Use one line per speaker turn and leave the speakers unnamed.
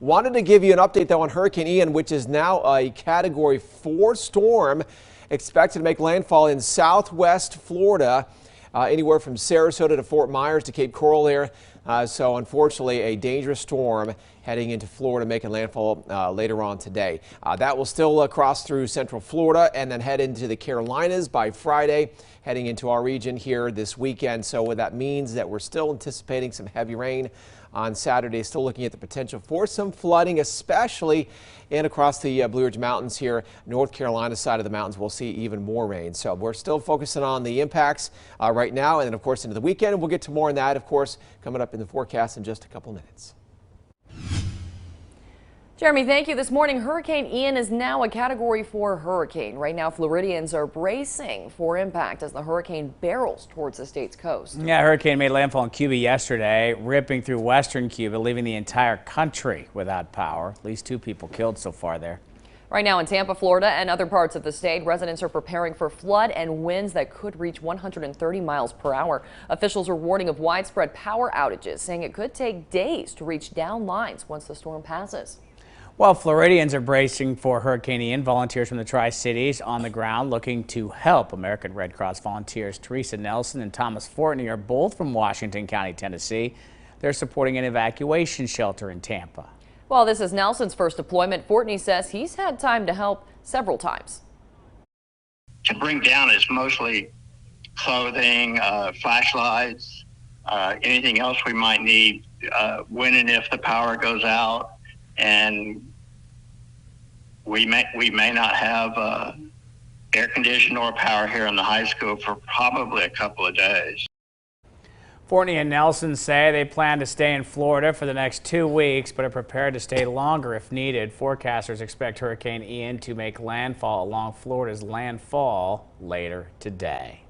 Wanted to give you an update though on Hurricane Ian, which is now a Category 4 storm expected to make landfall in southwest Florida, anywhere from Sarasota to Fort Myers to Cape Coral there. So unfortunately, a dangerous storm heading into Florida, making landfall later on today. That will still cross through central Florida and then head into the Carolinas by Friday, heading into our region here this weekend. So what that means that we're still anticipating some heavy rain on Saturday. Still looking at the potential for some flooding, especially in across the Blue Ridge Mountains here. North Carolina side of the mountains, we'll see even more rain. So we're still focusing on the impacts right now, and then of course into the weekend. We'll get to more on that, of course, coming up in the forecast in just a couple minutes.
Jeremy, thank you. This morning, Hurricane Ian is now a Category 4 hurricane. Right now, Floridians are bracing for impact as the hurricane barrels towards the state's coast.
Yeah, hurricane made landfall in Cuba yesterday, ripping through western Cuba, leaving the entire country without power. At least 2 people killed so far there.
Right now in Tampa, Florida, and other parts of the state, residents are preparing for flood and winds that could reach 130 miles per hour. Officials are warning of widespread power outages, saying it could take days to reach down lines once the storm passes.
Well, Floridians are bracing for Hurricane Ian. Volunteers from the Tri-Cities on the ground looking to help. American Red Cross volunteers Teresa Nelson and Thomas Fortney are both from Washington County, Tennessee. They're supporting an evacuation shelter in Tampa.
Well, this is Nelson's first deployment. Fortney says he's had time to help several times.
To bring down is mostly clothing, flashlights, anything else we might need when and if the power goes out. And we may not have air conditioning or power here in the high school for probably a couple of days.
Fortney and Nelson say they plan to stay in Florida for the next 2 weeks, but are prepared to stay longer if needed. Forecasters expect Hurricane Ian to make landfall along Florida's landfall later today.